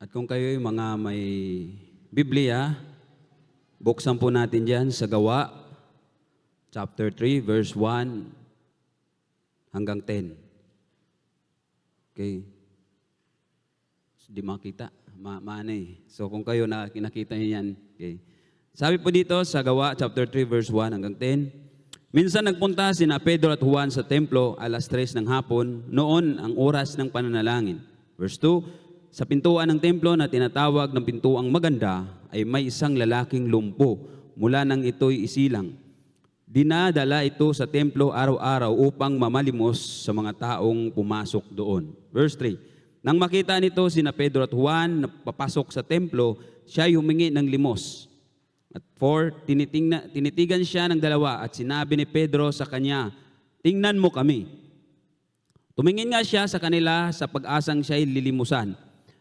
At kung kayo mga may Biblia, buksan po natin diyan sa Gawa, chapter 3, verse 1 hanggang 10. Okay. Di makita. Maano eh. So kung kayo nakita niyo yan. Okay. Sabi po dito sa Gawa, chapter 3, verse 1 hanggang 10. Minsan nagpunta sina Pedro at Juan sa templo alas 3 ng hapon, noon ang oras ng pananalangin. Verse 2, sa pintuan ng templo na tinatawag ng pintuang maganda ay may isang lalaking lumpo mula nang ito'y isilang. Dinadala ito sa templo araw-araw upang mamalimos sa mga taong pumasok doon. Verse 3, nang makita nito sina Pedro at Juan na papasok sa templo, siya humingi ng limos. At 4, tinitigan siya ng dalawa at sinabi ni Pedro sa kanya, tingnan mo kami. Tumingin nga siya sa kanila sa pag-asang siya'y lilimusan.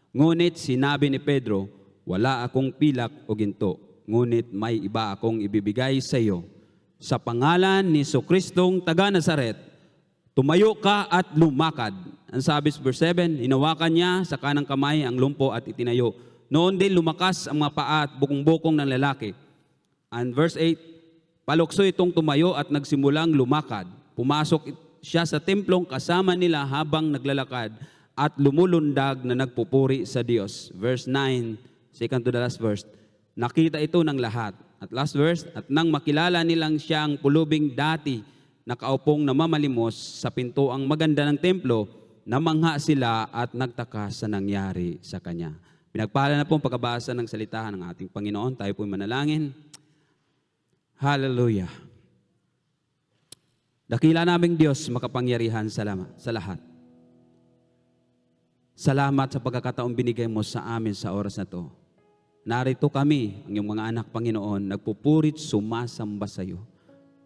Ngunit sinabi ni Pedro, wala akong pilak o ginto, ngunit may iba akong ibibigay sa iyo. Sa pangalan ni Jesucristong taga Nazaret, tumayo ka at lumakad. Ang sabi sa verse 7, hinawakan niya sa kanang kamay ang lumpo at itinayo. Noon din lumakas ang mga paa at bukong-bukong ng lalaki. And verse 8, palukso itong tumayo at nagsimulang lumakad. Pumasok siya sa templong kasama nila habang naglalakad at lumulundag na nagpupuri sa Diyos. Verse 9, second to the last verse, nakita ito ng lahat. At last verse, at nang makilala nilang siya ang pulubing dati nakaupong namamalimos sa pintuang maganda ng templo, namangha sila at nagtaka sa nangyari sa kanya. Pinagpala na po ang pagkabasa ng salitahan ng ating Panginoon. Tayo po'y manalangin. Hallelujah. Dakila naming Diyos, makapangyarihan sa lahat. Salamat sa pagkakataong binigay mo sa amin sa oras na to. Narito kami, ang iyong mga anak, Panginoon, nagpupurit, sumasamba sa iyo.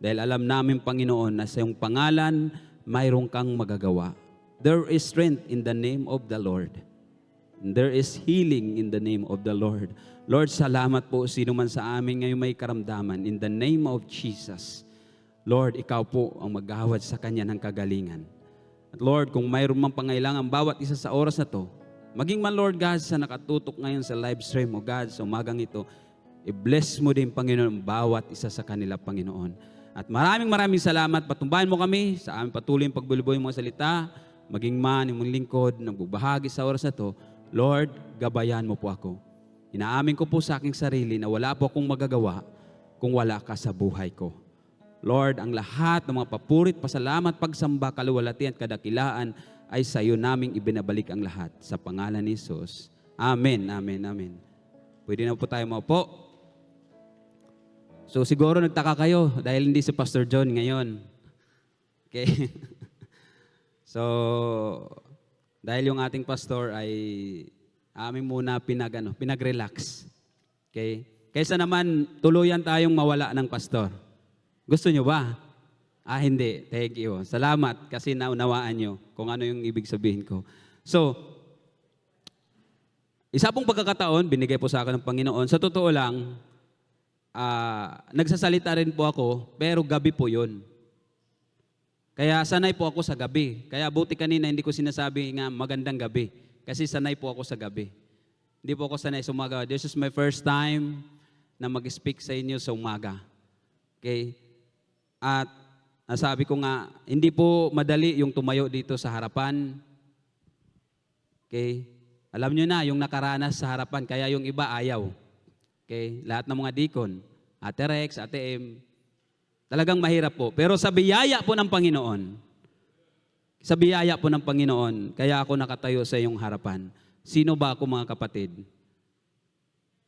Dahil alam namin, Panginoon, na sa iyong pangalan, mayroon kang magagawa. There is strength in the name of the Lord. There is healing in the name of the Lord. Lord, salamat po sino man sa amin ngayon may karamdaman. In the name of Jesus. Lord, ikaw po ang maghawad sa kanya ng kagalingan. At Lord, kung mayroon mang pangailangan bawat isa sa oras na to, maging man Lord God sa nakatutok ngayon sa live stream o God sa umagang ito, i-bless mo din Panginoon bawat isa sa kanila Panginoon. At maraming salamat, patumbahan mo kami sa aming patuloy yung pagbuluboy ng mga salita, maging man yung lingkod, nagbubahagi sa oras na to, Lord, gabayan mo po ako. Inaamin ko po sa aking sarili na wala po akong magagawa kung wala ka sa buhay ko. Lord, ang lahat ng mga papurit, pasalamat, pagsamba, kaluwalhatian at kadakilaan ay sa iyo naming ibinabalik ang lahat. Sa pangalan ni Jesus. Amen, amen, amen. Pwede na po tayo maupo. So siguro nagtaka kayo dahil hindi si Pastor John ngayon. Okay? So, dahil yung ating pastor ay aming muna pinag-relax. Okay? Kaysa naman tuluyan tayong mawala ng pastor. Gusto nyo ba? Hindi. Thank you. Salamat kasi naunawaan nyo kung ano yung ibig sabihin ko. So, isa pong pagkakataon, binigay po sa akin ng Panginoon. Sa totoo lang, nagsasalita rin po ako, pero gabi po yun. Kaya sanay po ako sa gabi. Kaya buti kanina hindi ko sinasabi nga magandang gabi. Kasi sanay po ako sa gabi. Hindi po ako sanay sa umaga. This is my first time na mag-speak sa inyo sa umaga. Okay? At sabi ko nga, hindi po madali yung tumayo dito sa harapan. Okay? Alam nyo na, yung nakaranas sa harapan, kaya yung iba ayaw. Okay? Lahat ng mga deacon, Ate Rex, Ate M, talagang mahirap po. Pero sa biyaya po ng Panginoon, kaya ako nakatayo sa iyong harapan. Sino ba ako mga kapatid?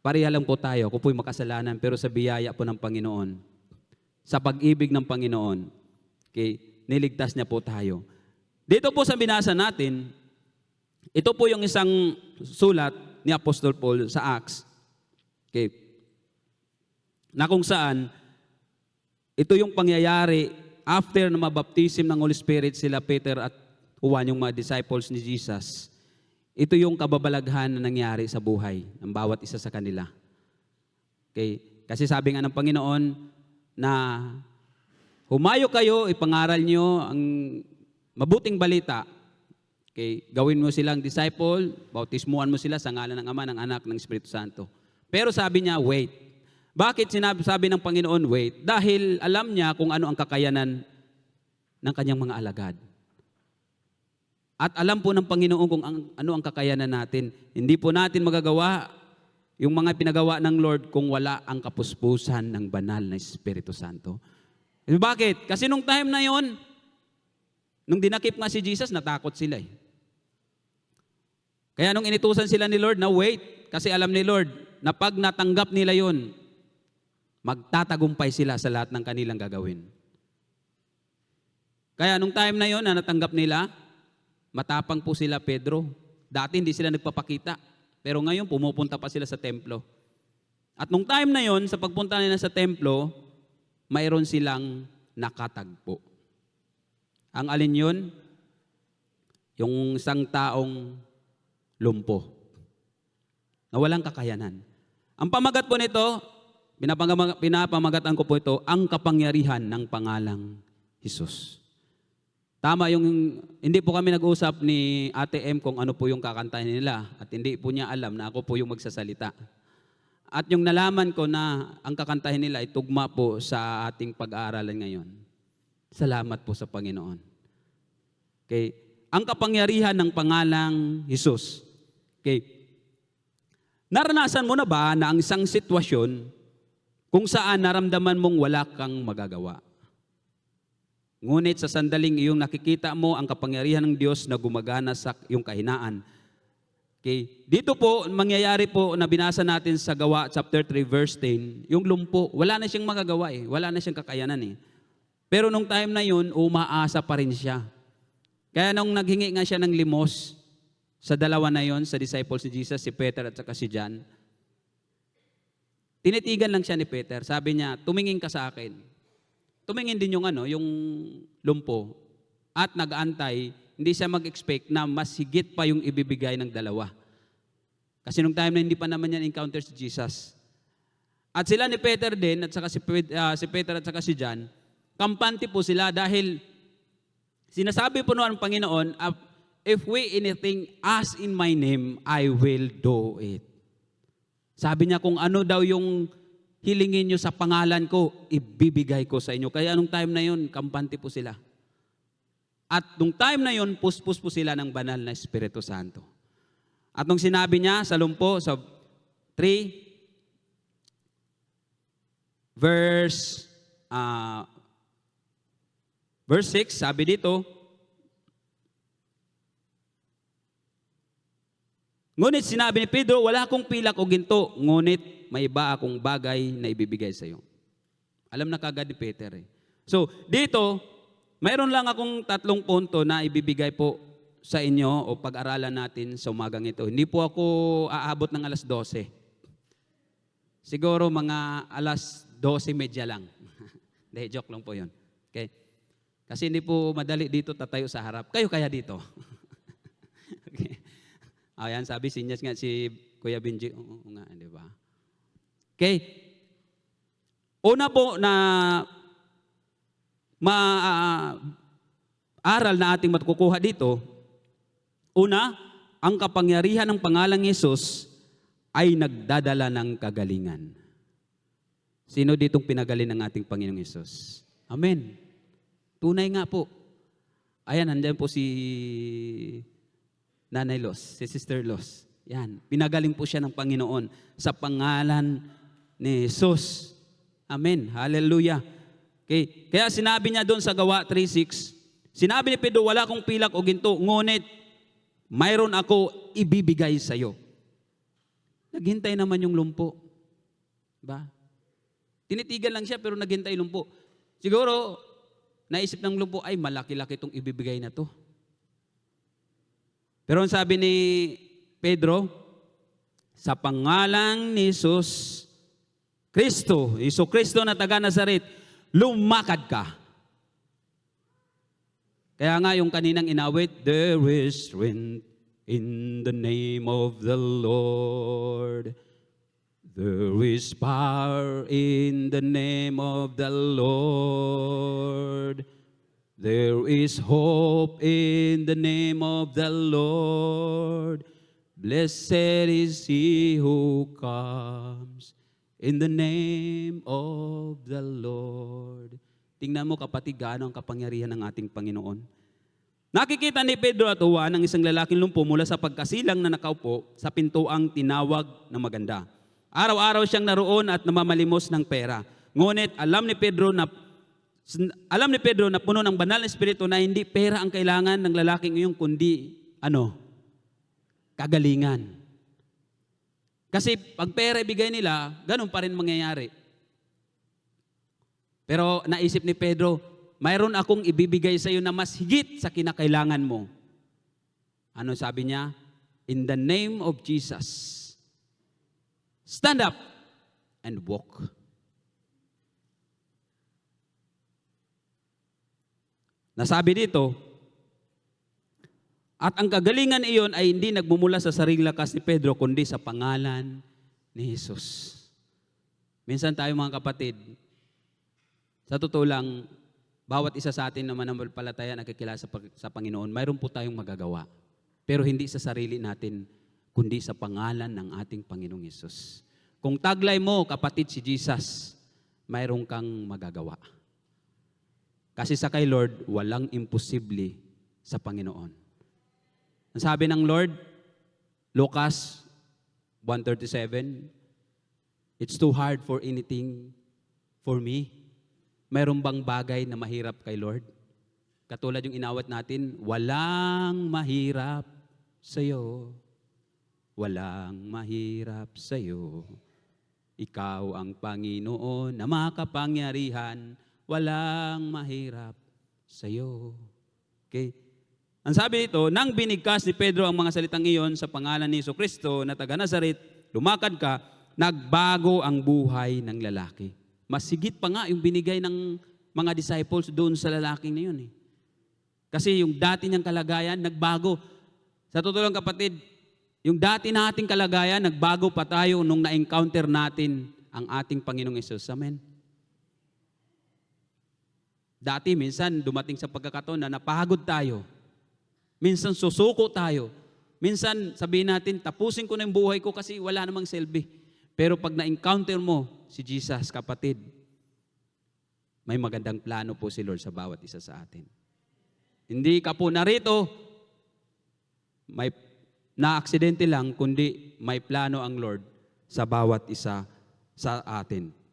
Pareha lang po tayo, ako po'y makasalanan, pero sa biyaya po ng Panginoon, sa pag-ibig ng Panginoon, okay, niligtas niya po tayo. Dito po sa binasa natin, ito po yung isang sulat ni Apostol Paul sa Acts. Okay. Na kung saan, ito yung pangyayari after na mabaptism ng Holy Spirit sila Peter at Juan, yung mga disciples ni Jesus. Ito yung kababalaghan na nangyari sa buhay ng bawat isa sa kanila. Okay. Kasi sabi nga ng Panginoon, na humayo kayo, ipangaral nyo ang mabuting balita Okay, gawin mo silang disciple, bautismuhan mo sila sa ngalan ng Ama, ng Anak, ng Espiritu Santo. Pero sabi niya, wait. Bakit sabi ng Panginoon, wait? Dahil alam niya kung ano ang kakayanan ng kanyang mga alagad. At alam po ng Panginoon kung ano ang kakayanan natin. Hindi po natin magagawa yung mga pinagawa ng Lord kung wala ang kapuspusan ng banal na Espiritu Santo. Bakit? Kasi nung time na yon, nung dinakip nga si Jesus, natakot sila eh. Kaya nung initusan sila ni Lord na wait, kasi alam ni Lord na pag natanggap nila yon, magtatagumpay sila sa lahat ng kanilang gagawin. Kaya nung time na yon na natanggap nila, matapang po sila Pedro. Dati hindi sila nagpapakita, pero ngayon pumupunta pa sila sa templo. At nung time na yon, sa pagpunta nila sa templo, mayroon silang nakatagpo. Ang alin yun? Yung isang taong lumpo, na walang kakayanan. Ang pamagat po nito, pinapamagatan ko po ito, ang kapangyarihan ng pangalang Jesus. Tama yung, hindi po kami nag-usap ni Ate M kung ano po yung kakantahin nila at hindi po niya alam na ako po yung magsasalita. At yung nalaman ko na ang kakantahin nila ay tugma po sa ating pag-aaralan ngayon. Salamat po sa Panginoon. Okay. Ang kapangyarihan ng pangalang Jesus. Okay. Naranasan mo na ba na ang isang sitwasyon kung saan naramdaman mong wala kang magagawa? Ngunit sa sandaling iyong nakikita mo ang kapangyarihan ng Diyos na gumagana sa iyong kahinaan. Okay. Dito po, mangyayari po na binasa natin sa Gawa chapter 3 verse 10, yung lumpo, wala na siyang magagawa eh, wala na siyang kakayanan eh. Pero nung time na yun, umaasa pa rin siya. Kaya nung naghingi nga siya ng limos sa dalawa na yon, sa disciples ni Jesus, si Peter at saka si John, tinitigan lang siya ni Peter. Sabi niya, tumingin ka sa akin. Tumingin din yung yung lumpo. At nag-aantay, hindi siya mag-expect na mas higit pa yung ibibigay ng dalawa. Kasi nung time na hindi pa naman yan encounter si Jesus. At sila ni Peter din, at saka si Peter at saka si John, kampante po sila dahil sinasabi po noon ng Panginoon, if we anything ask in my name, I will do it. Sabi niya kung ano daw yung hilingin nyo sa pangalan ko, ibibigay ko sa inyo. Kaya nung time na yun, kampante po sila. At nung time na yun, puspos po sila ng banal na Espiritu Santo. At nung sinabi niya sa lumpo, sa 3, verse 6, sabi dito, ngunit sinabi ni Pedro, wala akong pilak o ginto, ngunit may iba akong bagay na ibibigay sa iyo. Alam na kagad ni Peter eh. So, dito, mayroon lang akong 3 punto na ibibigay po sa inyo o pag-aralan natin sa umagang ito. Hindi po ako aabot ng alas 12. Siguro mga alas 12:30 lang. Hindi, joke lang po yun. Okay? Kasi hindi po madali dito tatayo sa harap. Kayo kaya dito? Okay. Ayan, sabi sinyas nga si Kuya Benji. Oo nga, di ba? Okay. Una po na aral na ating matukukuha dito, una, ang kapangyarihan ng pangalang Yesus ay nagdadala ng kagalingan. Sino ditong pinagaling ng ating Panginoong Yesus? Amen. Tunay nga po. Ayan, nandiyan po si Nanay Los, si Sister Los. Yan, pinagaling po siya ng Panginoon sa pangalan ni Jesus. Amen. Hallelujah. Okay. Kaya sinabi niya doon sa Gawa 3:6, sinabi ni Pedro, wala akong pilak o ginto, ngunit mayroon ako ibibigay sa iyo. Naghintay naman yung lumpo. Diba? Tinitigan lang siya pero naghintay lumpo. Siguro, naisip ng lumpo, ay malaki-laki itong ibibigay na to. Pero ang sabi ni Pedro, sa pangalang ni Jesus Kristo, Iso Kristo na taga Nazaret, lumakad ka. Kaya nga yung kaninang inawit, there is strength in the name of the Lord. There is power in the name of the Lord. There is hope in the name of the Lord. Blessed is he who comes in the name of the Lord. Tingnan mo kapatid, gaano ang kapangyarihan ng ating Panginoon. Nakikita ni Pedro at Juan ang isang lalaking lumpo mula sa pagkasilang na nakaupo sa pintuang tinawag na maganda. Araw-araw siyang naroon at namamalimos ng pera. Ngunit alam ni Pedro na puno ng banal na espiritu na hindi pera ang kailangan ng lalaking iyon kundi kagalingan. Kasi pag pera ibigay nila, ganun pa rin mangyayari. Pero naisip ni Pedro, mayroon akong ibibigay sa iyo na mas higit sa kinakailangan mo. Ano sabi niya? In the name of Jesus, stand up and walk. Nasabi dito, at ang kagalingan iyon ay hindi nagmumula sa sariling lakas ni Pedro, kundi sa pangalan ni Jesus. Minsan tayo mga kapatid, sa totoo lang, bawat isa sa atin na mananampalataya nakikilala sa Panginoon, mayroon po tayong magagawa. Pero hindi sa sarili natin, kundi sa pangalan ng ating Panginoong Jesus. Kung taglay mo, kapatid, si Jesus, mayroon kang magagawa. Kasi sa kay Lord, walang imposible sa Panginoon. Ang sabi ng Lord, Lucas 1:37, it's too hard for anything for me. Mayroon bang bagay na mahirap kay Lord? Katulad yung inawat natin, walang mahirap sa'yo. Walang mahirap sa'yo. Ikaw ang Panginoon na makapangyarihan. Walang mahirap sa'yo. Okay? Ang sabi dito, nang binigkas ni Pedro ang mga salitang iyon sa pangalan ni Jesucristo na taga Nazaret, lumakad ka, nagbago ang buhay ng lalaki. Mas higit pa nga yung binigay ng mga disciples doon sa lalaking na yun. Kasi yung dati niyang kalagayan, nagbago. Sa totoo lang kapatid, yung dati nating kalagayan, nagbago pa tayo nung na-encounter natin ang ating Panginoong Hesus. Amen. Dati, minsan, dumating sa pagkakataon na napagod tayo. Minsan, susuko tayo. Minsan, sabihin natin, tapusin ko na yung buhay ko kasi wala namang silbi. Pero pag na-encounter mo si Jesus, kapatid, may magandang plano po si Lord sa bawat isa sa atin. Hindi ka po narito, may na-aksidente lang, kundi may plano ang Lord sa bawat isa sa atin.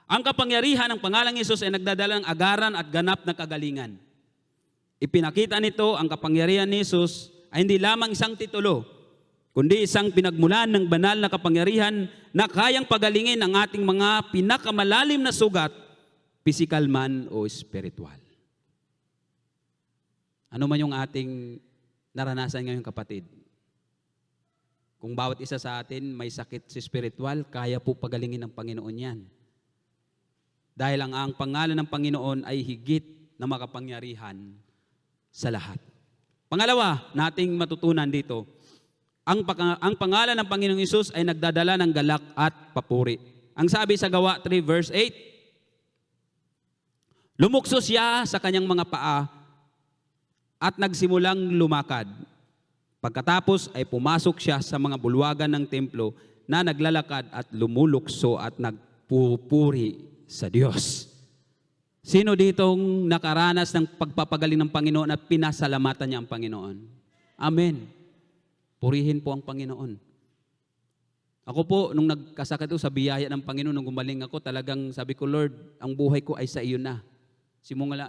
Ang kapangyarihan ng pangalang Hesus ay nagdadala ng agaran at ganap na kagalingan. Ipinakita nito ang kapangyarihan ni Hesus ay hindi lamang isang titulo, kundi isang pinagmulan ng banal na kapangyarihan na kayang pagalingin ang ating mga pinakamalalim na sugat, physical man o spiritual. Ano man yung ating naranasan ngayon kapatid? Kung bawat isa sa atin may sakit sa spiritual, kaya po pagalingin ng Panginoon yan. Dahil ang pangalan ng Panginoon ay higit na makapangyarihan sa lahat. Pangalawa, nating matutunan dito, ang pangalan ng Panginoong Hesus ay nagdadala ng galak at papuri. Ang sabi sa Gawa 3 verse 8, lumukso siya sa kanyang mga paa at nagsimulang lumakad. Pagkatapos ay pumasok siya sa mga bulwagan ng templo na naglalakad at lumulukso at nagpupuri sa Diyos. Sino ditong nakaranas ng pagpapagaling ng Panginoon at pinasalamatan niya ang Panginoon? Amen. Purihin po ang Panginoon. Ako po, nung nagkasakit ko sa biyaya ng Panginoon, nung gumaling ako, talagang sabi ko, Lord, ang buhay ko ay sa iyo na.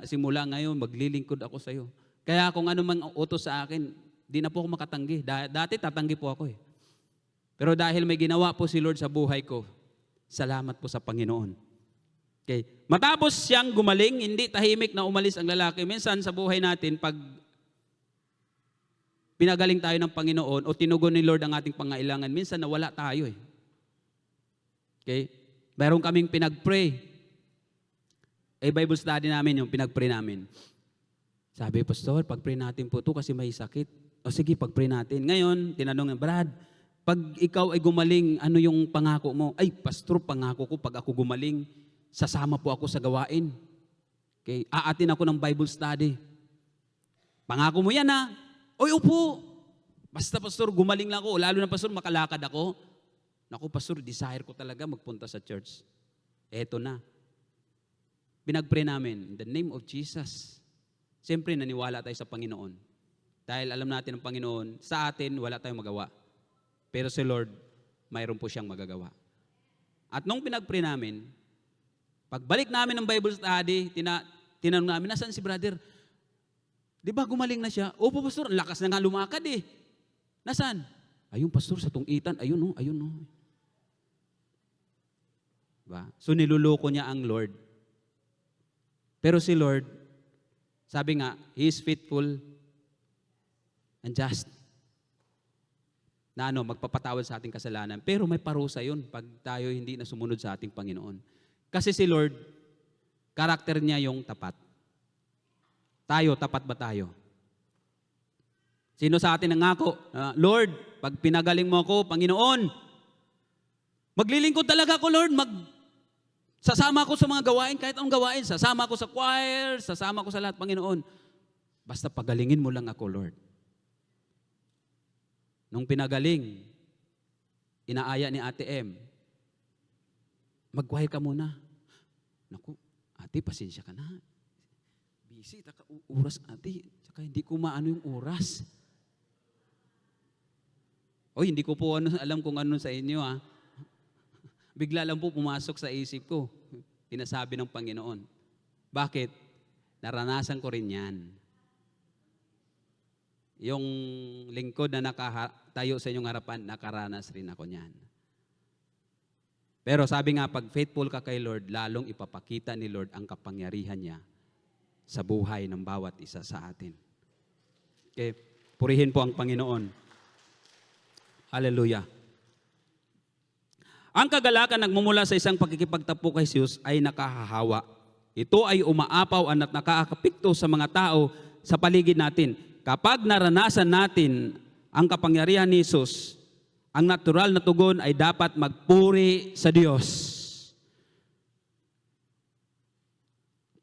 Simula ngayon, maglilingkod ako sa iyo. Kaya kung ano man utos sa akin, di na po ako makatanggi. Dati tatanggi po ako . Pero dahil may ginawa po si Lord sa buhay ko, salamat po sa Panginoon. Okay. Matapos siyang gumaling, hindi tahimik na umalis ang lalaki. Minsan sa buhay natin, pag pinagaling tayo ng Panginoon o tinugon ni Lord ang ating pangailangan, minsan nawala tayo . Okay? Mayroon kaming pinag-pray. Bible study namin yung pinag-pray namin. Sabi, Pastor, pag-pray natin po ito kasi may sakit. O sige, pag-pray natin. Ngayon, tinanong niya, Brad, pag ikaw ay gumaling, ano yung pangako mo? Ay, Pastor, pangako ko, pag ako gumaling, sasama po ako sa gawain. Okay, aatin ako ng Bible study. Pangako mo yan ha. Oy, upo. Basta pastor, gumaling lang ako. Lalo na pastor, makalakad ako. Naku pastor, desire ko talaga magpunta sa church. Eto na. Pinag-pray namin, in the name of Jesus. Siyempre, naniwala tayo sa Panginoon. Dahil alam natin ang Panginoon, sa atin, wala tayong magawa. Pero si Lord, mayroon po siyang magagawa. At nung pinag-pray namin, pagbalik namin ng Bible study, tinanong namin, nasaan si brother? Di ba gumaling na siya? Opo, pastor, ang lakas na nga lumakad eh. Nasaan? Ayun, pastor, sa tungitan. Ayun, ayun. Diba? So, niluloko niya ang Lord. Pero si Lord, sabi nga, He is faithful and just. Na magpapatawad sa ating kasalanan. Pero may parusa yun pag tayo hindi na sumunod sa ating Panginoon. Kasi si Lord, karakter niya yung tapat. Tayo, tapat ba tayo? Sino sa atin nangako? Lord, pag pinagaling mo ako, Panginoon, maglilingkod talaga ako, Lord. Sasama ako sa mga gawain, kahit anong gawain. Sasama ako sa choir, sasama ako sa lahat, Panginoon. Basta pagalingin mo lang ako, Lord. Nung pinagaling, inaaya ni Ate M, mag-choir ka muna. Naku, ate, pasensya ka na. Busy, oras ate. Saka hindi ko maano yung oras. Oy, hindi ko po alam kung ano sa inyo ha. Bigla lang po pumasok sa isip ko. Pinasabi ng Panginoon. Bakit? Naranasan ko rin yan. Yung lingkod na nakatayo sa inyong harapan, nakaranas rin ako niyan. Pero sabi nga, pag faithful ka kay Lord, lalong ipapakita ni Lord ang kapangyarihan niya sa buhay ng bawat isa sa atin. Okay, purihin po ang Panginoon. Hallelujah. Ang kagalakan nagmumula sa isang pagkikipagtapo kay Jesus ay nakahahawa. Ito ay umaapaw at nakakapikto sa mga tao sa paligid natin. Kapag naranasan natin ang kapangyarihan ni Jesus, ang natural na tugon ay dapat magpuri sa Diyos.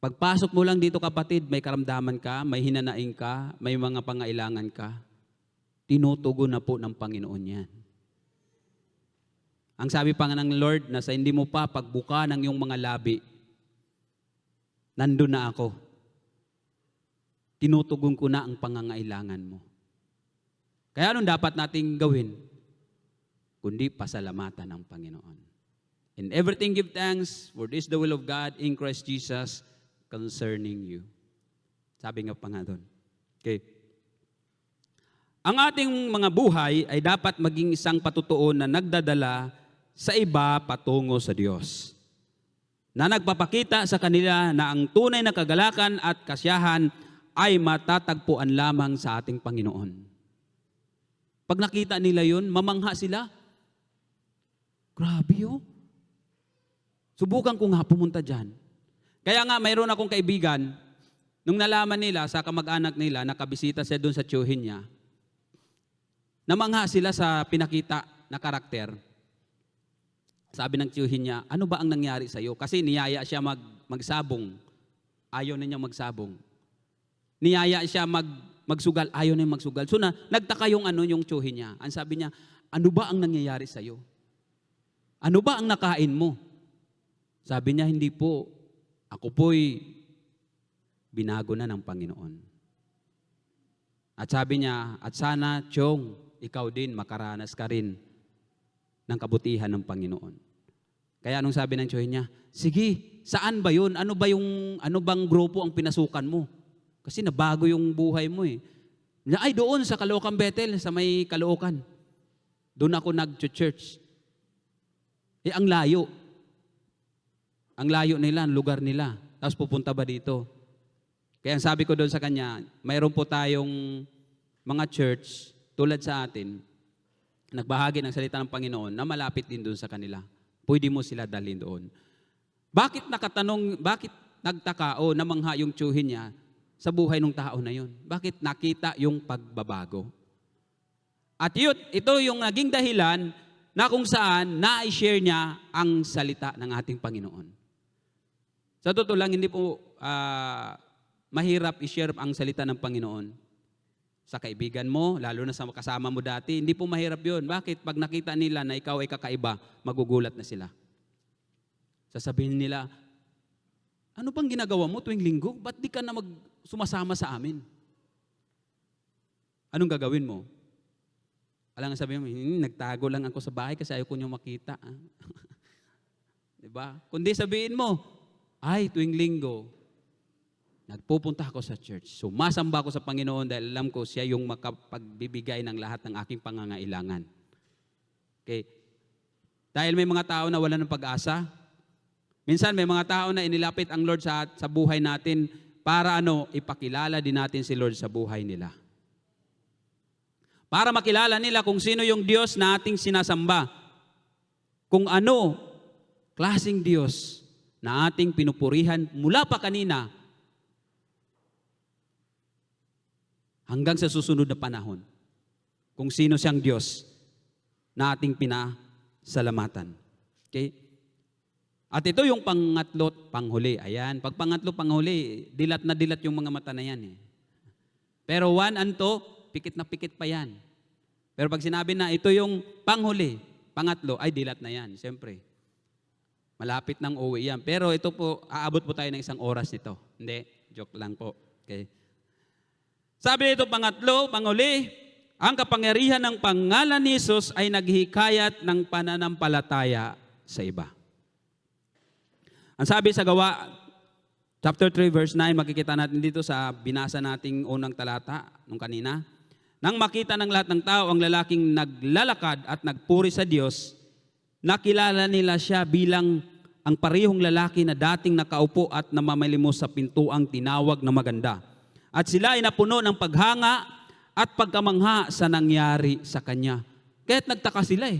Pagpasok mo lang dito kapatid, may karamdaman ka, may hinanaing ka, may mga pangailangan ka, tinutugon na po ng Panginoon yan. Ang sabi pa nga ng Lord, na sa hindi mo pa pagbuka ng iyong mga labi, nandun na ako. Tinutugon ko na ang pangangailangan mo. Kaya anong dapat nating gawin? Kundi pasalamatan ng Panginoon. In everything give thanks, for this the will of God in Christ Jesus concerning you. Sabi nga pa nga doon. Okay. Ang ating mga buhay ay dapat maging isang patutuon na nagdadala sa iba patungo sa Diyos. Na nagpapakita sa kanila na ang tunay na kagalakan at kasiyahan ay matatagpuan lamang sa ating Panginoon. Pag nakita nila yun, mamangha sila. Grabe oh. Subukan ko nga pumunta dyan. Kaya nga mayroon akong kaibigan, nung nalaman nila sa kamag-anak nila, nakabisita siya doon sa tiyuhin niya, namangha sila sa pinakita na karakter. Sabi ng tiyuhin niya, ano ba ang nangyari sa iyo? Kasi niyaya siya magsabong. Ayaw na niya magsabong. Niyaya siya magsugal, ayaw na magsugal. So nagtaka yung tiyuhin niya. Ang sabi niya, ano ba ang nangyayari sa iyo? Ano ba ang nakain mo? Sabi niya, hindi po. Ako po'y binago na ng Panginoon. At sabi niya, at sana, Chong, ikaw din makaranas ka rin ng kabutihan ng Panginoon. Kaya anong sabi ng tiyuhin niya, sige, saan ba yun? Ano bang grupo ang pinasukan mo? Kasi nabago yung buhay mo eh. Ay, doon sa Caloocan Bethel, sa may Caloocan. Doon ako nag-church. Ang layo. Ang layo nila, ang lugar nila. Tapos pupunta ba dito? Kaya ang sabi ko doon sa kanya, mayroon po tayong mga church, tulad sa atin, nagbahagi ng salita ng Panginoon na malapit din doon sa kanila. Pwede mo sila dalhin doon. Bakit nagtaka o namangha yung tiyuhin niya sa buhay ng tao na yun? Bakit nakita yung pagbabago? At ito yung naging dahilan na kung saan na-share niya ang salita ng ating Panginoon. Sa totoo lang, hindi po mahirap i-share ang salita ng Panginoon. Sa kaibigan mo, lalo na sa kasama mo dati, hindi po mahirap yun. Bakit? Pag nakita nila na ikaw ay kakaiba, magugulat na sila. Sasabihin nila, ano bang ginagawa mo tuwing linggo? Ba't di ka na sumasama sa amin? Anong gagawin mo? Alam nga sabihin mo, nagtago lang ako sa bahay kasi ayaw ko niyo makita. Diba? Kundi sabihin mo, ay tuwing linggo, nagpupunta ako sa church. Sumasamba ako sa Panginoon dahil alam ko siya yung makapagbibigay ng lahat ng aking pangangailangan. Okay. Dahil may mga tao na wala ng pag-asa. Minsan may mga tao na inilapit ang Lord sa buhay natin para ipakilala din natin si Lord sa buhay nila. Para makilala nila kung sino yung Diyos na ating sinasamba. Kung ano klaseng Diyos na ating pinupurihan mula pa kanina hanggang sa susunod na panahon. Kung sino siyang Diyos na ating pinasalamatan. Okay? At ito yung pangatlo, panghuli. Ayan, pag pangatlo, panghuli, dilat na dilat yung mga mata na yan. Pero 1 and 2, pikit na pikit pa yan. Pero pag sinabi na ito yung panghuli, pangatlo, ay dilat na yan. Siyempre, malapit nang uwi yan. Pero ito po, aabot po tayo ng 1 oras nito. Hindi, joke lang po. Okay. Sabi nito, pangatlo, panghuli, ang kapangyarihan ng pangalan ni Jesus ay naghihikayat ng pananampalataya sa iba. Ang sabi sa Gawa, chapter 3, verse 9, makikita natin dito sa binasa nating unang talata nung kanina. Nang makita ng lahat ng tao ang lalaking naglalakad at nagpuri sa Diyos, nakilala nila siya bilang ang parehong lalaki na dating nakaupo at namamalimos sa pintuang tinawag na maganda. At sila ay napuno ng paghanga at pagkamangha sa nangyari sa kanya. Kaya't nagtaka sila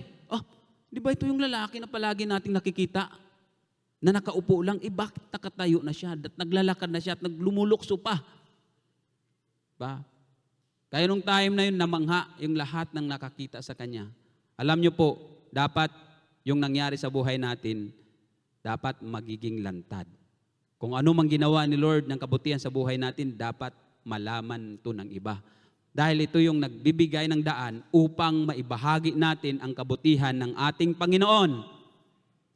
di ba ito yung lalaki na palagi nating nakikita? Na nakaupo lang, bakit nakatayo na siya? At naglalakad na siya at naglumulukso pa. Ba? Kaya nung time na yun, namangha yung lahat ng nakakita sa kanya. Alam niyo po, dapat yung nangyari sa buhay natin, dapat magiging lantad. Kung ano mang ginawa ni Lord ng kabutihan sa buhay natin, dapat malaman ito ng iba. Dahil ito yung nagbibigay ng daan upang maibahagi natin ang kabutihan ng ating Panginoon.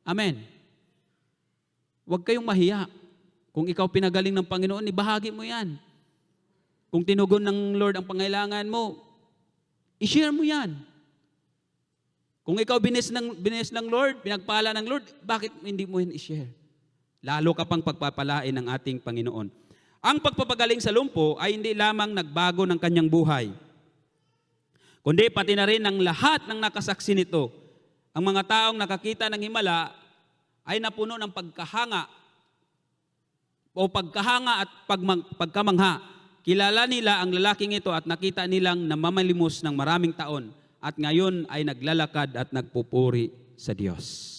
Amen. Huwag kayong mahiya. Kung ikaw pinagaling ng Panginoon, ibahagi mo yan. Kung tinugon ng Lord ang pangailangan mo, i-share mo yan. Kung ikaw binis ng Lord, pinagpala ng Lord, bakit hindi mo yan i-share? Lalo ka pang pagpapalain ng ating Panginoon. Ang pagpapagaling sa lumpo ay hindi lamang nagbago ng kanyang buhay, kundi pati na rin ng lahat ng nakasaksi nito. Ang mga taong nakakita ng himala ay napuno ng pagkahanga at pagkamangha. Kilala nila ang lalaking ito at nakita nilang namamalimos ng maraming taon at ngayon ay naglalakad at nagpupuri sa Diyos.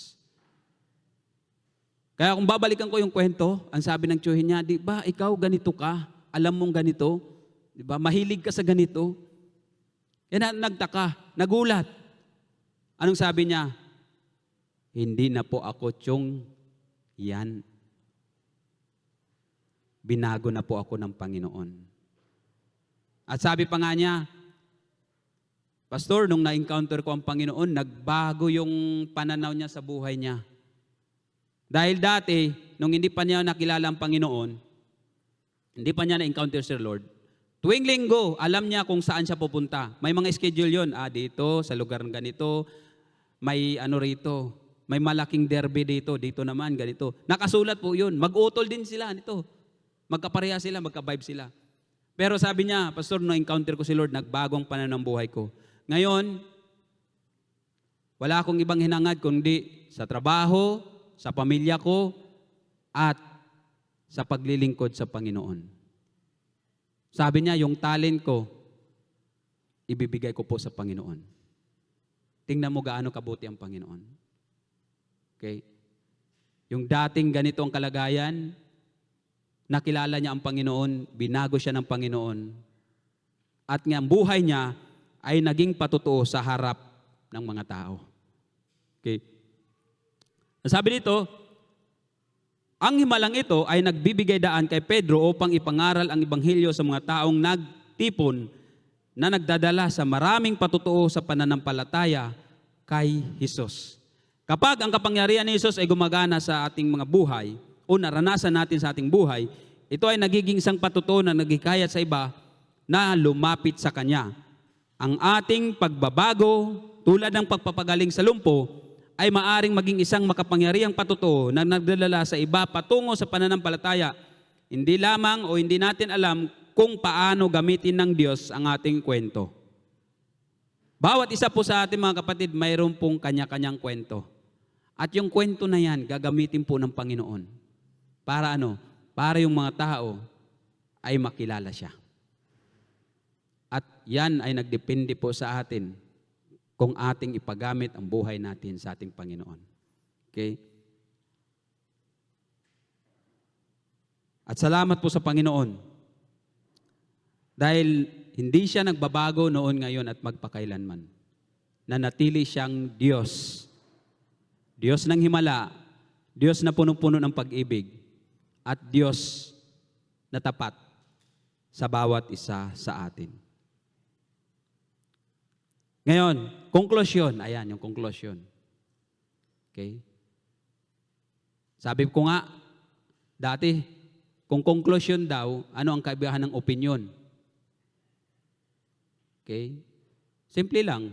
Kaya kung babalikan ko yung kwento, ang sabi ng tiyuhin niya, di ba ikaw ganito ka? Alam mong ganito? Di ba? Mahilig ka sa ganito? Yan nagtaka, nagulat. Anong sabi niya? Hindi na po ako tiyong yan. Binago na po ako ng Panginoon. At sabi pa nga niya, Pastor, nung na-encounter ko ang Panginoon, nagbago yung pananaw niya sa buhay niya. Dahil dati, nung hindi pa niya nakilala ang Panginoon, hindi pa niya na-encounter si Lord, tuwing linggo, alam niya kung saan siya pupunta. May mga schedule yun. Dito, sa lugar ng ganito, may rito, may malaking derby dito naman, ganito. Nakasulat po yun. Mag-utol din sila nito. Magkapareha sila, magka-vibe sila. Pero sabi niya, Pastor, nung encounter ko si Lord, nagbagong pananaw ng buhay ko. Ngayon, wala akong ibang hinangad kundi sa trabaho, sa pamilya ko, at sa paglilingkod sa Panginoon. Sabi niya, yung talent ko, ibibigay ko po sa Panginoon. Tingnan mo gaano kabuti ang Panginoon. Okay? Yung dating ganito ang kalagayan, nakilala niya ang Panginoon, binago siya ng Panginoon, at nga ang buhay niya ay naging patotoo sa harap ng mga tao. Okay? Sabi dito, Ang himalang ito ay nagbibigay daan kay Pedro upang ipangaral ang ebanghelyo sa mga taong nagtipon na nagdadala sa maraming patutuo sa pananampalataya kay Hesus. Kapag ang kapangyarihan ni Hesus ay gumagana sa ating mga buhay o naranasan natin sa ating buhay, ito ay nagiging isang patutuo na naghikayat sa iba na lumapit sa Kanya. Ang ating pagbabago tulad ng pagpapagaling sa lumpo ay maaring maging isang makapangyarihang patutuo na nagdadala sa iba patungo sa pananampalataya. Hindi lamang o hindi natin alam kung paano gamitin ng Diyos ang ating kwento. Bawat isa po sa ating mga kapatid, mayroon pong kanya-kanyang kwento. At yung kwento na yan, gagamitin po ng Panginoon. Para ano? Para yung mga tao ay makilala siya. At yan ay nagdepende po sa atin kung ating ipagamit ang buhay natin sa ating Panginoon. Okay? At salamat po sa Panginoon. Dahil hindi siya nagbabago noon, ngayon at magpakailanman. Nanatili siyang Diyos. Diyos ng himala, Diyos na punong-puno ng pag-ibig, at Diyos na tapat sa bawat isa sa atin. Ngayon, konklusyon. Ayan, yung konklusyon. Okay? Sabi ko nga, dati, kung konklusyon daw, ano ang kaibahan ng opinion? Okay? Simple lang.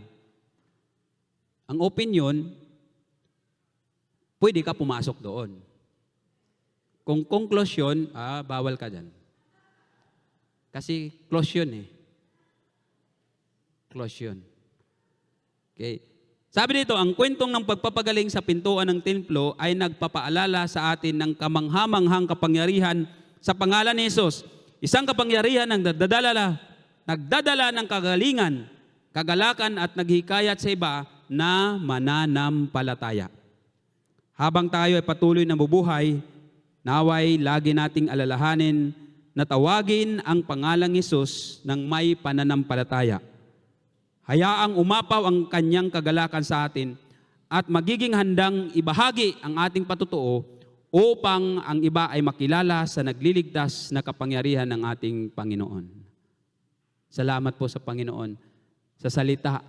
Ang opinion, pwede ka pumasok doon. Kung konklusyon, bawal ka dyan. Kasi close yun eh. Close yun. Okay. Sabi dito, ang kwentong ng pagpapagaling sa pintuan ng templo ay nagpapaalala sa atin ng kamanghamanghang kapangyarihan sa pangalan ni Jesus. Isang kapangyarihan ng nagdadala ng kagalingan, kagalakan at naghikayat sa iba na mananampalataya. Habang tayo ay patuloy na bubuhay, naway lagi nating alalahanin na tawagin ang pangalang Jesus ng may pananampalataya. Hayaang umapaw ang kanyang kagalakan sa atin at magiging handang ibahagi ang ating patutuo upang ang iba ay makilala sa nagliligtas na kapangyarihan ng ating Panginoon. Salamat po sa Panginoon sa salita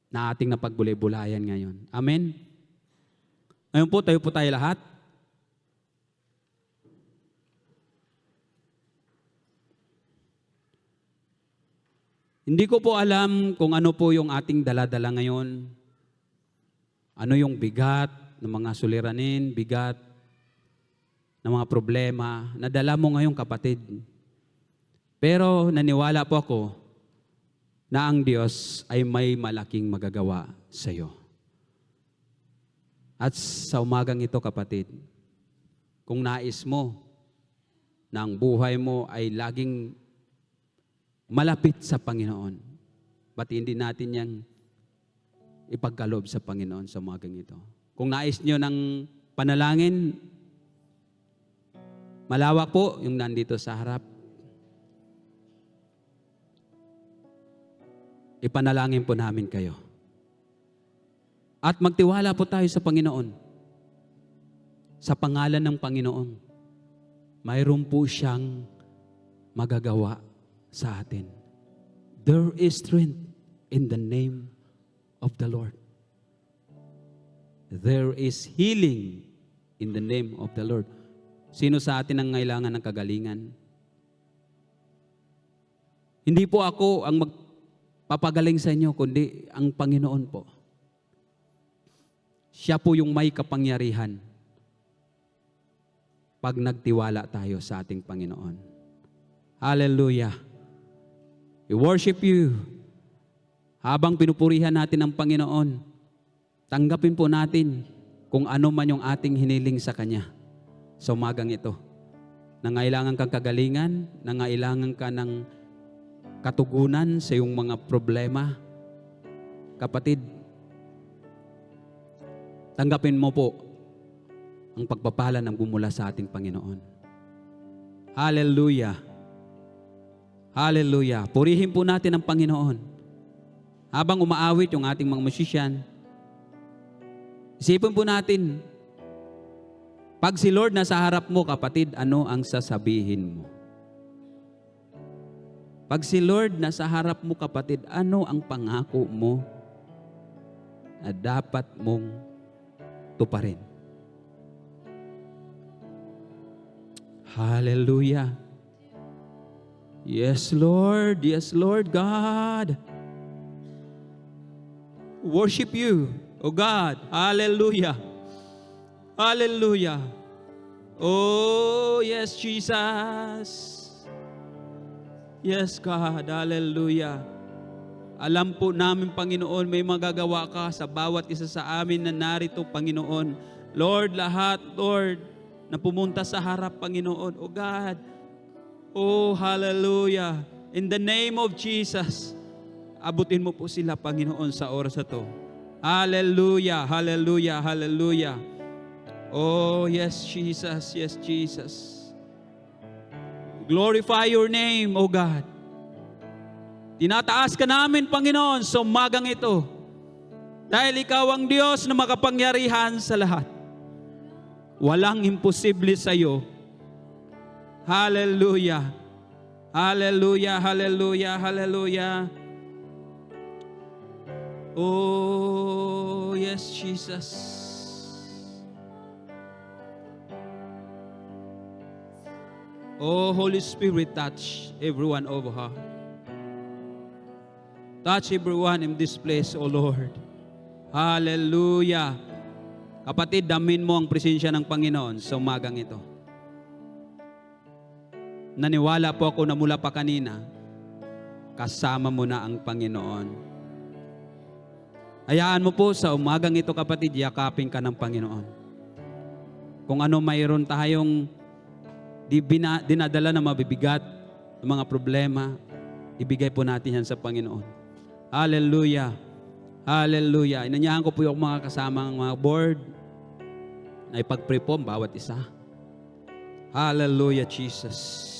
na ating napagbulay-bulayan ngayon. Amen? Ngayon po, tayo lahat. Hindi ko po alam kung ano po yung ating dala-dala ngayon. Ano yung bigat ng mga suliranin, bigat ng mga problema na dala mo ngayon, kapatid. Pero naniwala po ako na ang Diyos ay may malaking magagawa sa iyo. At sa umagang ito, kapatid, kung nais mo na ang buhay mo ay laging malapit sa Panginoon, ba't hindi natin yang ipagkaloob sa Panginoon sa umagang ito? Kung nais nyo ng panalangin, malawak po yung nandito sa harap. Ipanalangin po namin kayo. At magtiwala po tayo sa Panginoon. Sa pangalan ng Panginoon, mayroon po siyang magagawa sa atin. There is strength in the name of the Lord. There is healing in the name of the Lord. Sino sa atin ang ngailangan ng kagalingan? Hindi po ako ang magpapagaling sa inyo, kundi ang Panginoon po. Siya po yung may kapangyarihan pag nagtiwala tayo sa ating Panginoon. Hallelujah! We worship you. Habang pinupurihan natin ang Panginoon, tanggapin po natin kung ano man yung ating hiniling sa Kanya sa umagang ito. Nangailangan kang kagalingan, nangailangan ka ng katugunan sa iyong mga problema. Kapatid, tanggapin mo po ang pagpapala ng bumula sa ating Panginoon. Hallelujah! Hallelujah! Purihin po natin ang Panginoon. Habang umaawit yung ating mga musician, isipin po natin Pag si Lord nasa harap mo, kapatid, ano ang sasabihin mo? Pag si Lord nasa harap mo, kapatid, ano ang pangako mo na dapat mong tuparin? Hallelujah. Yes, Lord. Yes, Lord God. Worship you, O God. Hallelujah. Hallelujah. Oh, yes, Jesus. Yes, God. Hallelujah. Alam po namin, Panginoon, may magagawa ka sa bawat isa sa amin na narito, Panginoon. Lord, lahat, Lord, na pumunta sa harap, Panginoon. O God. Oh, hallelujah. In the name of Jesus, abutin mo po sila, Panginoon, sa oras na to. Hallelujah, hallelujah, hallelujah. Oh, yes, Jesus, yes, Jesus. Glorify your name, O God. Tinataas ka namin, Panginoon, sa umagang ito. Dahil ikaw ang Diyos na makapangyarihan sa lahat. Walang imposible sa iyo. Hallelujah. Hallelujah, hallelujah, hallelujah. Oh, yes, Jesus. Oh, Holy Spirit, touch everyone over her. Touch everyone in this place, oh Lord. Hallelujah. Kapatid, damin mo ang presensya ng Panginoon sa umagang ito. Naniwala po ako na mula pa kanina, kasama mo na ang Panginoon. Hayaan mo po sa umagang ito, kapatid, yakapin ka ng Panginoon. Kung ano mayroon tayong dinadala na mabibigat, ng mga problema, ibigay po natin yan sa Panginoon. Hallelujah. Hallelujah. Inanyahan ko po yung mga kasamang mga board na ipag-pray po bawat isa. Hallelujah, Jesus.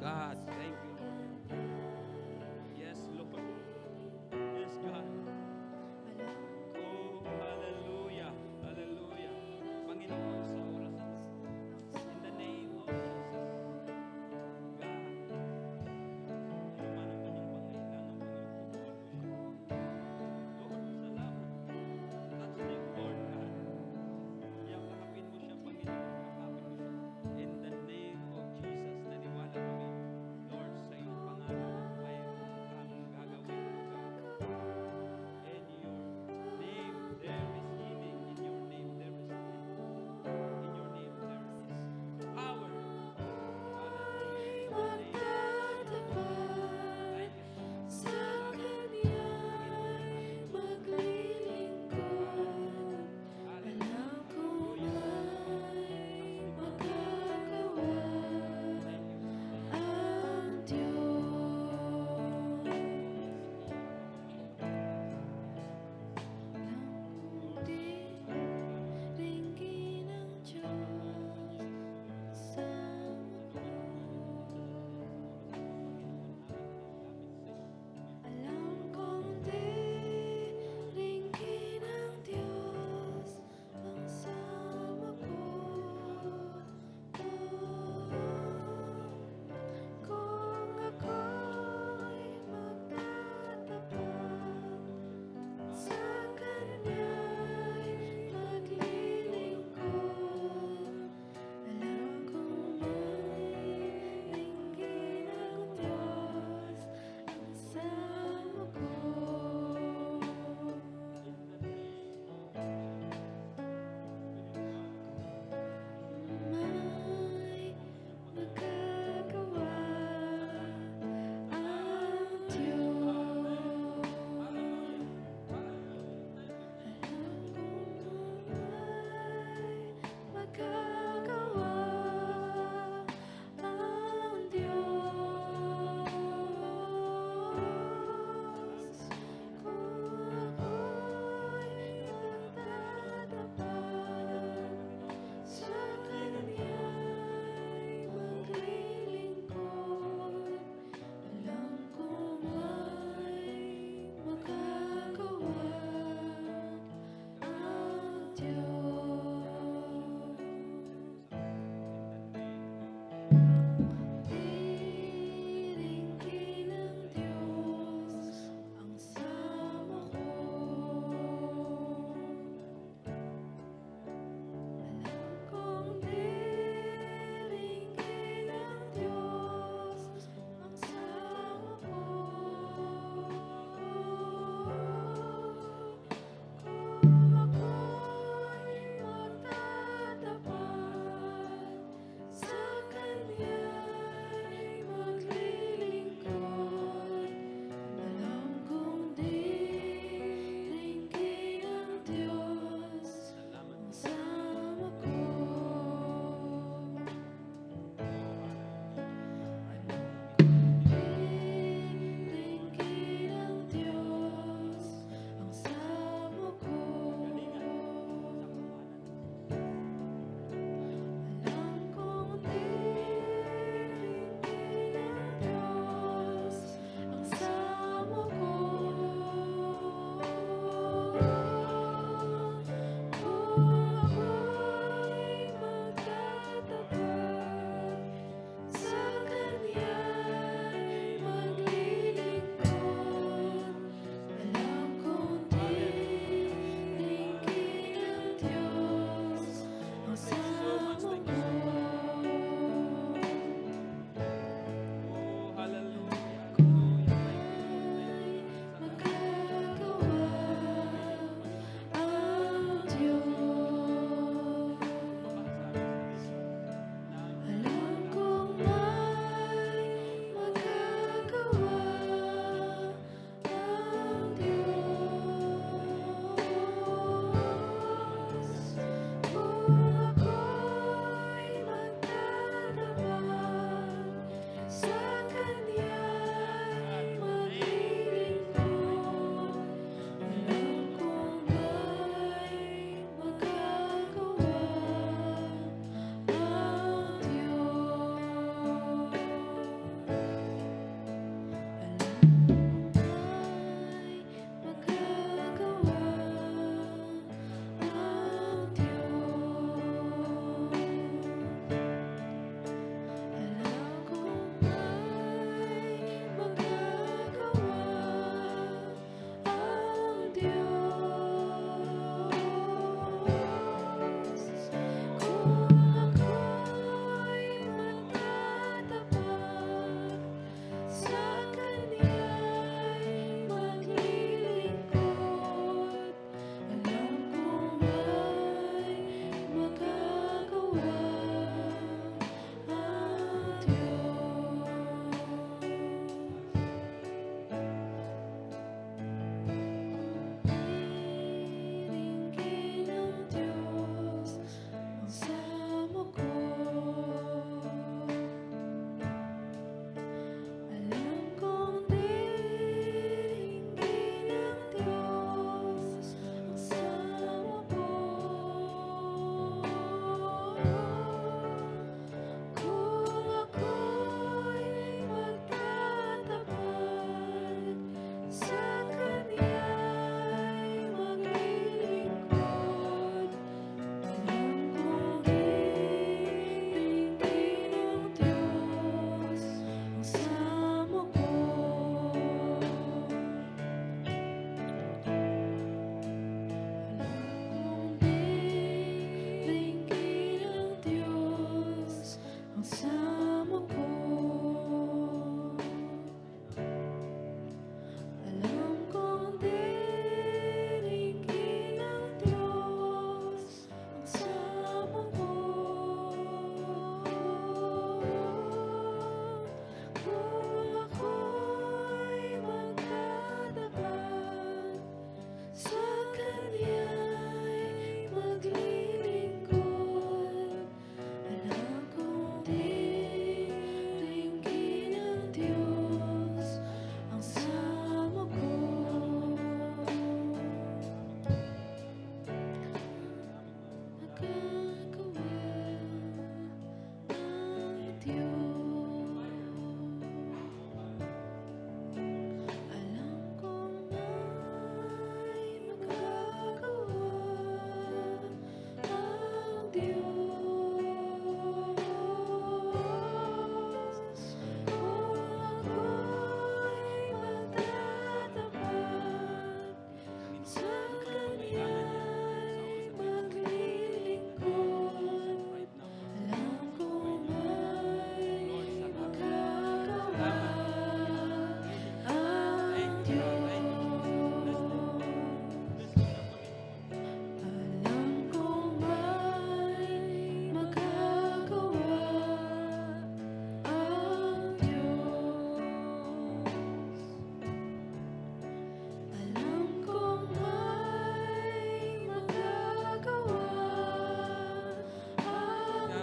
God, thank you, Lord. Yes, Lord. Yes, God. Oh, hallelujah. Hallelujah. Panginoon, sa oras na ito, in the name of Jesus, God, ano man ang kanyang pangailangan, Panginoon, Lord, salamat. Touch them, Lord God. Yakapin mo siya, Panginoon. Yakapin mo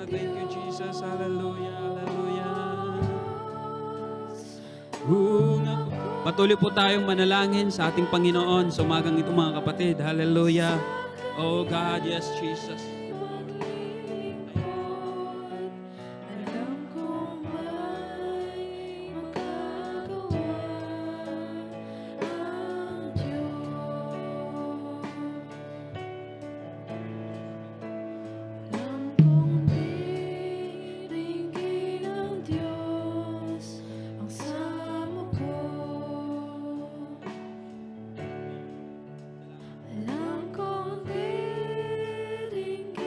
Thank you, Jesus. Hallelujah. Hallelujah. Patuloy po tayong manalangin sa ating Panginoon sa umagang ito mga kapatid. Hallelujah. Oh God, yes, Jesus. Alam kong diringgin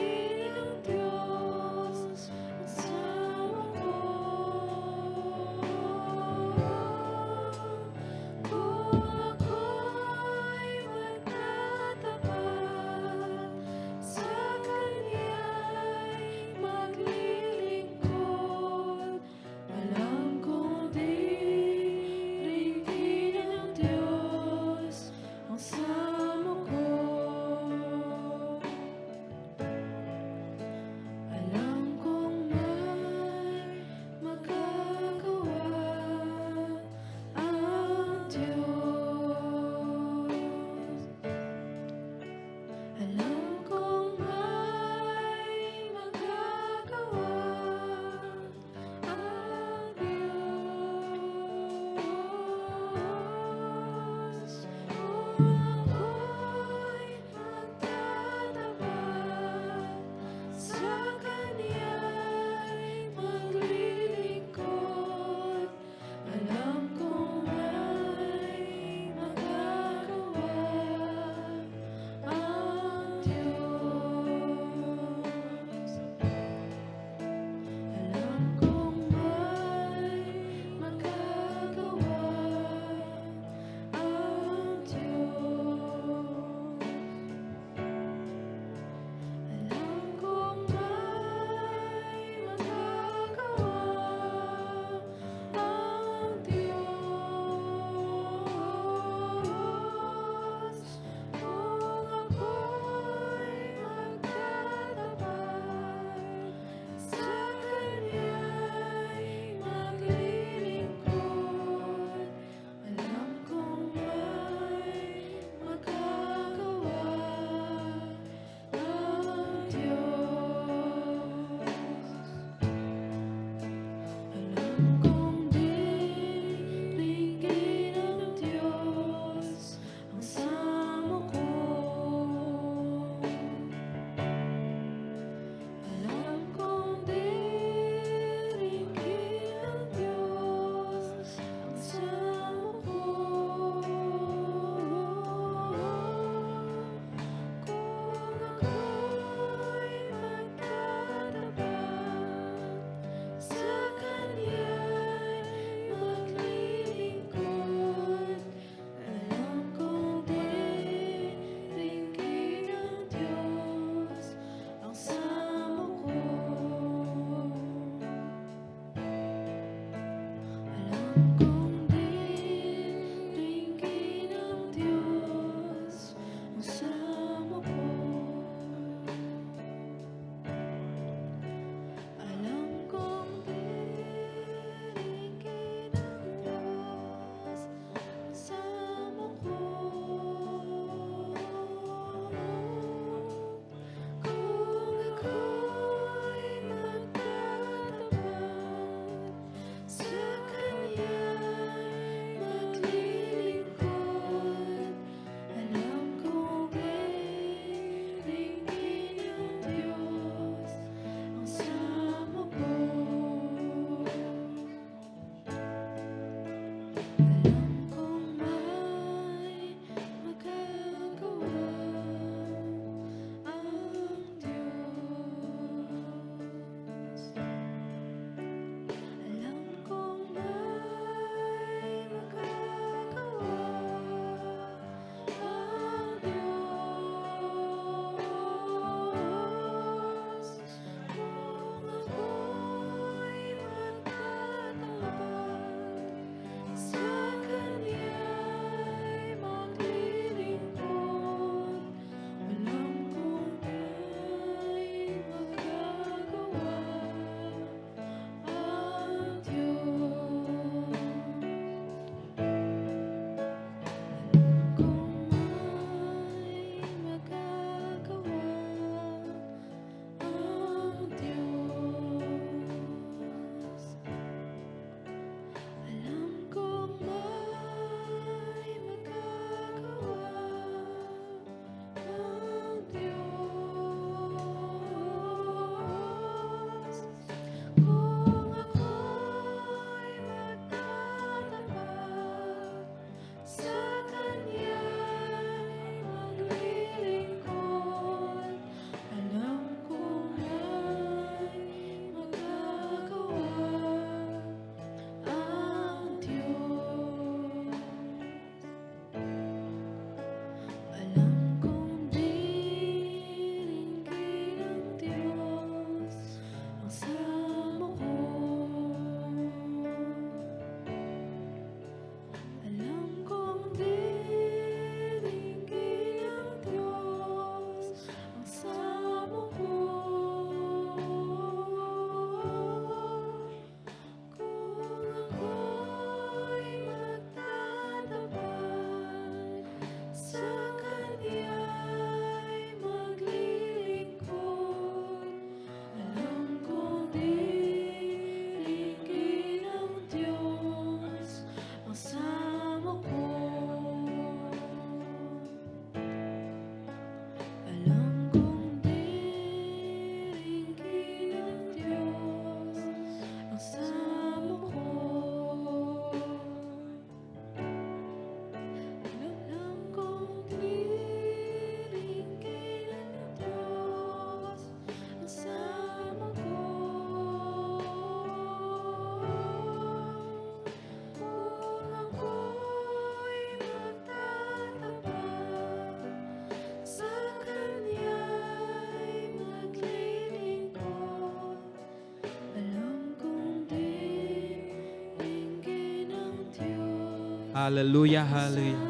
Hallelujah, hallelujah.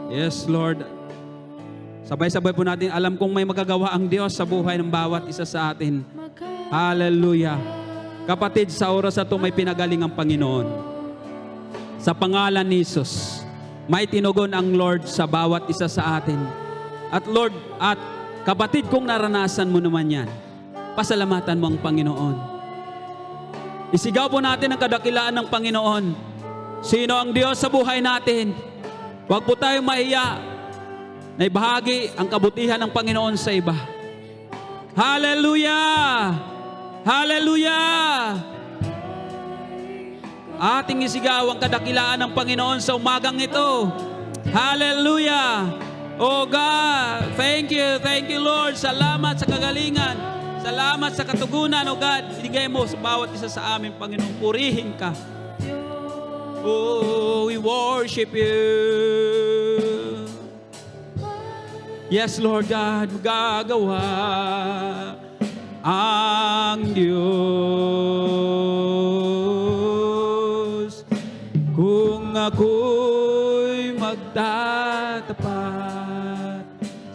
Yes, Lord. Sabay-sabay po natin, alam kong may magagawa ang Diyos sa buhay ng bawat isa sa atin. Hallelujah. Kapatid, sa oras na ito may pinagaling ang Panginoon. Sa pangalan ni Jesus, may tinugon ang Lord sa bawat isa sa atin. At Lord, at kapatid, kung naranasan mo naman yan, pasalamatan mo ang Panginoon. Isigaw po natin ang kadakilaan ng Panginoon. Sino ang Diyos sa buhay natin? Huwag po tayong mahiya na ibahagi ang kabutihan ng Panginoon sa iba. Hallelujah! Hallelujah! Ating isigaw ang kadakilaan ng Panginoon sa umagang ito. Hallelujah! Oh God, thank you Lord. Salamat sa kagalingan. Salamat sa katugunan, oh God. Binigay mo sa bawat isa sa amin, Panginoon. Purihin ka. Oh, we worship you. Yes, Lord God, magagawa ang Diyos kung ako'y magtatapat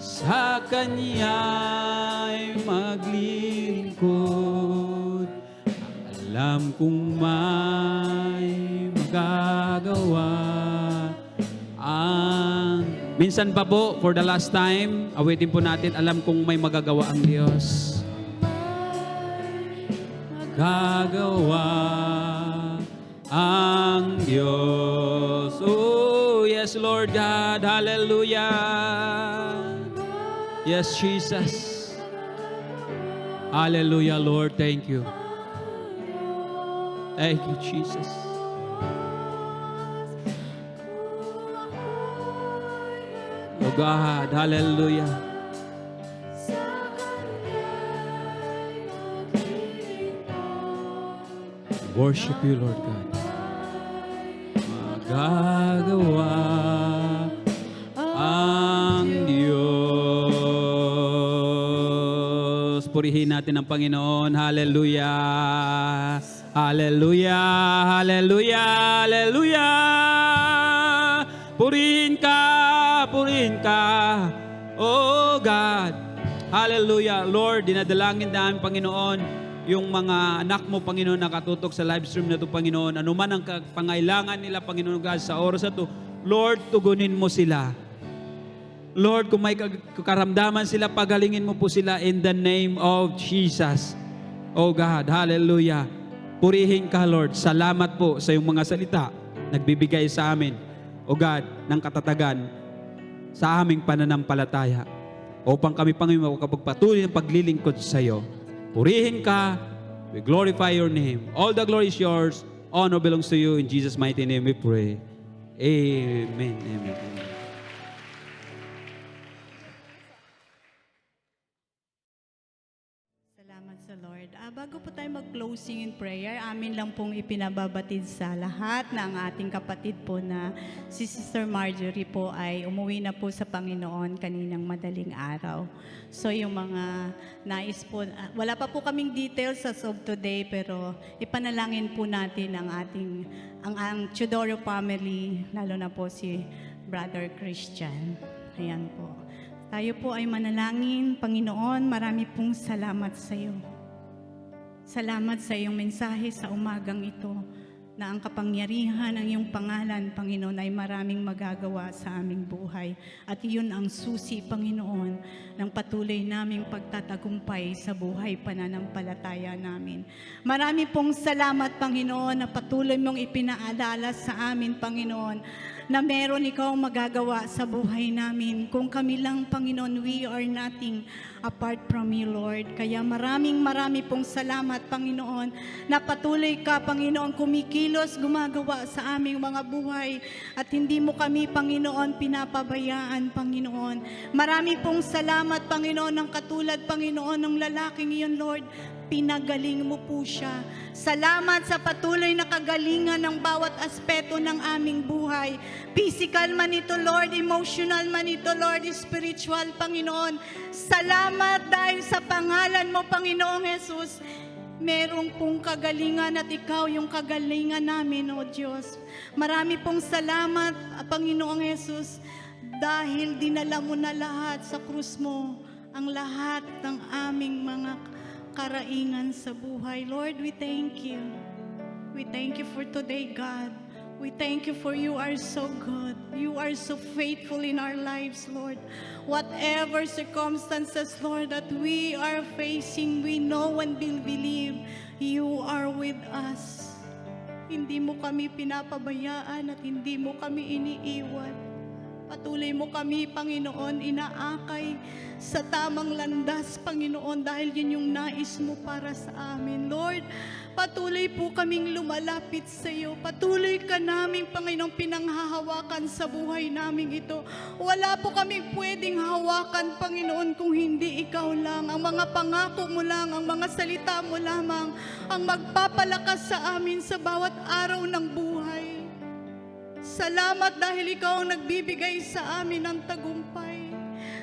sa Kanya'y maglilingkod. Alam kong may magagawa ang... Minsan pa po, for the last time, awitin po natin, alam kong may magagawa ang Diyos. Magagawa ang Diyos. Oh, yes, Lord God. Hallelujah. Yes, Jesus. Hallelujah, Lord. Thank you. Thank you, Jesus. Oh God, hallelujah. Worship you, Lord God. Magagawa ang Diyos. Purihin natin ang Panginoon. Hallelujah. Hallelujah. Hallelujah. Hallelujah. Purihin ka. Purihin ka. Oh God. Hallelujah. Lord, dinadalangin namin, Panginoon, yung mga anak mo, Panginoon, nakatutok sa live stream na ito, Panginoon. Ano man ang pangailangan nila, Panginoon God, sa oras na ito, Lord, tugunin mo sila. Lord, kung may karamdaman sila, pagalingin mo po sila in the name of Jesus. Oh God, hallelujah. Purihin ka, Lord. Salamat po sa iyong mga salita. Nagbibigay sa amin, oh God, ng katatagan sa aming pananampalataya. Upang kami, Panginoon, makapagpatuloy ng paglilingkod sa iyo. Purihin ka. We glorify your name. All the glory is yours. Honor belongs to you. In Jesus' mighty name we pray. Amen. Amen. Salamat sa Lord. Bago po tayo mag-closing in prayer, amin lang pong ipinababatid sa lahat ng ating kapatid po na si Sister Marjorie po ay umuwi na po sa Panginoon kaninang madaling araw. So yung mga nais po, wala pa po kaming details as of today, pero ipanalangin po natin ang Teodoro family, lalo na po si Brother Christian. Ayan po. Tayo po ay manalangin. Panginoon, marami pong salamat sa iyo. Salamat sa iyong mensahe sa umagang ito na ang kapangyarihan ng iyong pangalan, Panginoon, ay maraming magagawa sa aming buhay. At iyon ang susi, Panginoon, ng patuloy naming pagtatagumpay sa buhay pananampalataya namin. Marami pong salamat, Panginoon, na patuloy mong ipinaalala sa amin, Panginoon, na meron ikaw magagawa sa buhay namin. Kung kami lang, Panginoon, we are nothing apart from you, Lord. Kaya marami pong salamat, Panginoon, na patuloy ka, Panginoon, kumikilos, gumagawa sa aming mga buhay at hindi mo kami, Panginoon, pinapabayaan, Panginoon. Marami pong salamat, Panginoon, ng katulad, Panginoon, ng lalaking iyon, Lord. Pinagaling mo po siya. Salamat sa patuloy na kagalingan ng bawat aspeto ng aming buhay. Physical man ito, Lord, emotional man ito, Lord, spiritual, Panginoon. Salamat dahil sa pangalan mo, Panginoong Jesus. merong pong kagalingan at ikaw yung kagalingan namin, O Diyos. Marami pong salamat, Panginoong Yesus, dahil dinala mo na lahat sa krus mo, ang lahat ng aming mga karaingan sa buhay. Lord, we thank you. We thank you for today, God. We thank you for you are so good. You are so faithful in our lives, Lord. Whatever circumstances, Lord, that we are facing, we know and we believe you are with us. Hindi mo kami pinapabayaan at hindi mo kami iniiwan. Patuloy mo kami, Panginoon, inaakay sa tamang landas, Panginoon, dahil yun yung nais mo para sa amin. Lord, patuloy po kaming lumalapit sa iyo. Patuloy ka namin, Panginoon, pinanghahawakan sa buhay namin ito. Wala po kaming pwedeng hawakan, Panginoon, kung hindi ikaw lang. Ang mga pangako mo lang, ang mga salita mo lamang, ang magpapalakas sa amin sa bawat araw ng buhay. Salamat dahil ikaw ang nagbibigay sa amin ng tagumpay.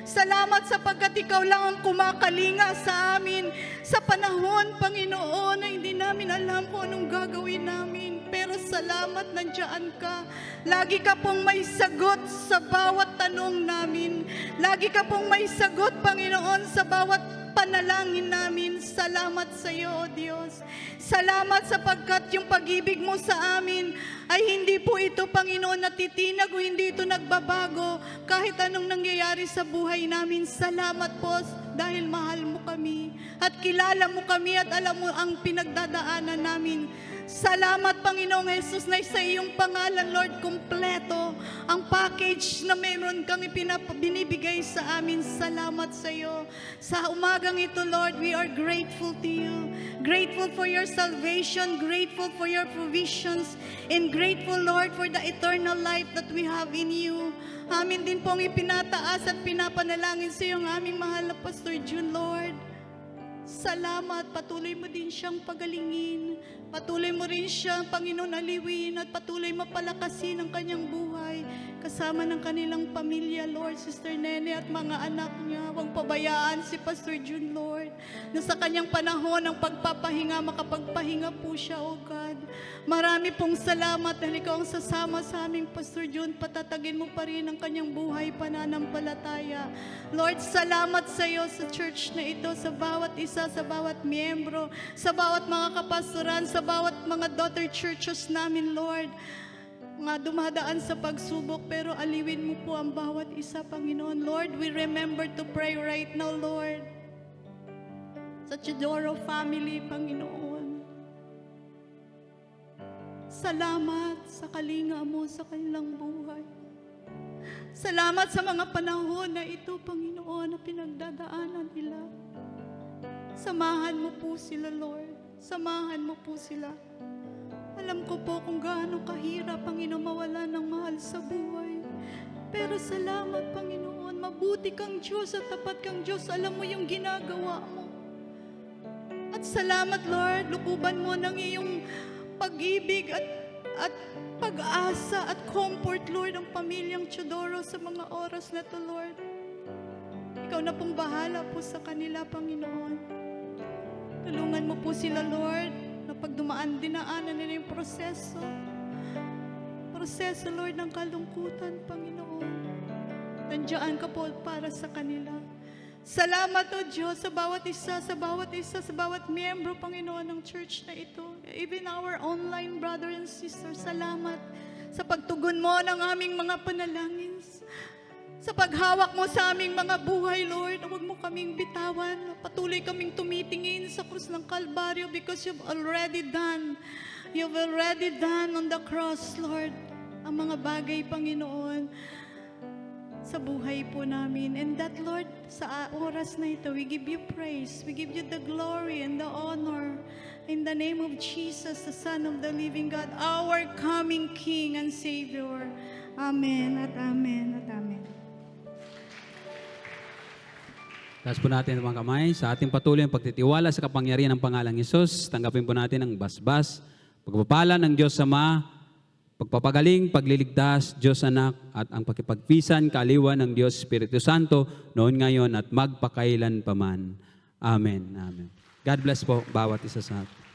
Salamat sapagkat ikaw lang ang kumakalinga sa amin sa panahon, Panginoon, na hindi namin alam kung anong gagawin namin. Pero salamat, nandiyan ka. Lagi ka pong may sagot sa bawat tanong namin. Lagi ka pong may sagot, Panginoon, sa bawat panalangin namin. Salamat sa iyo, O Diyos. Salamat sapagkat yung pag-ibig mo sa amin ay hindi po ito, Panginoon, natitinag o hindi ito nagbabago kahit anong nangyayari sa buhay namin. Salamat po dahil mahal mo kami at kilala mo kami at alam mo ang pinagdadaanan namin. Salamat, Panginoong Jesus, na sa iyong pangalan, Lord, kumpleto ang package na meron kang binibigay sa amin. Salamat sa iyo. Sa umagang ito, Lord, we are grateful to you. Grateful for your salvation, grateful for your provisions, and grateful, Lord, for the eternal life that we have in you. Amin din pong ipinataas at pinapanalangin sa iyo ang aming mahal na Pastor June, Lord. Salamat, patuloy mo din siyang pagalingin. Patuloy mo rin siyang, Panginoon, aliwin at patuloy mapalakasin ang kanyang buhay kasama ng kanilang pamilya, Lord, Sister Nene at mga anak niya. Huwag pabayaan si Pastor June, Lord, na sa kanyang panahon ng pagpapahinga, makapagpahinga po siya, O God. Marami pong salamat dahil ikaw ang sasama sa aming Pastor June. Patatagin mo pa rin ang kanyang buhay pananampalataya. Lord, salamat sa iyo sa church na ito, sa bawat isa, sa bawat miyembro, sa bawat mga kapastoran, sa bawat mga daughter churches namin, Lord. Mga dumadaan sa pagsubok, pero aliwin mo po ang bawat isa, Panginoon. Lord, we remember to pray right now, Lord, sa Chidoro family, Panginoon. Salamat sa kalinga mo sa kanilang buhay. Salamat sa mga panahon na ito, Panginoon, na pinagdadaanan nila. Samahan mo po sila, Lord. Samahan mo po sila. Alam ko po kung gaano kahirap, Panginoon, mawala ng mahal sa buhay. Pero salamat, Panginoon. Mabuti kang Diyos at tapat kang Diyos. Alam mo yung ginagawa mo. At salamat, Lord. Lukuban mo ng iyong pag-ibig at pag-asa at comfort, Lord, ang pamilyang Chodoro sa mga oras na to, Lord. Ikaw na pong bahala po sa kanila, Panginoon. Tulungan mo po sila, Lord, na pag dinaanan nila yung proseso, Lord, ng kalungkutan, Panginoon. Nandiyan ka po para sa kanila. Salamat, O Diyos, sa bawat isa, sa bawat miyembro, Panginoon, ng church na ito. Even our online brothers and sisters, salamat sa pagtugon mo ng aming mga panalangin. Sa paghawak mo sa aming mga buhay, Lord, huwag mo kaming bitawan. Patuloy kaming tumitingin sa krus ng Kalbaryo because you've already done on the cross, Lord, ang mga bagay, Panginoon, sa buhay po namin. And that, Lord, sa oras na ito, we give you praise. We give you the glory and the honor. In the name of Jesus, the Son of the living God, our coming King and Savior. Amen at amen at amen. Taas po natin ang mga kamay sa ating patuloy ang pagtitiwala sa kapangyarihan ng pangalang Hesus. Tanggapin po natin ang basbas, pagpapala ng Diyos Ama, pagpapagaling, pagliligtas, Diyos Anak, at ang pakipagpisan, kaaliwan ng Diyos Espiritu Santo, noon ngayon at magpakailan paman. Amen. Amen. God bless po bawat isa sa atin.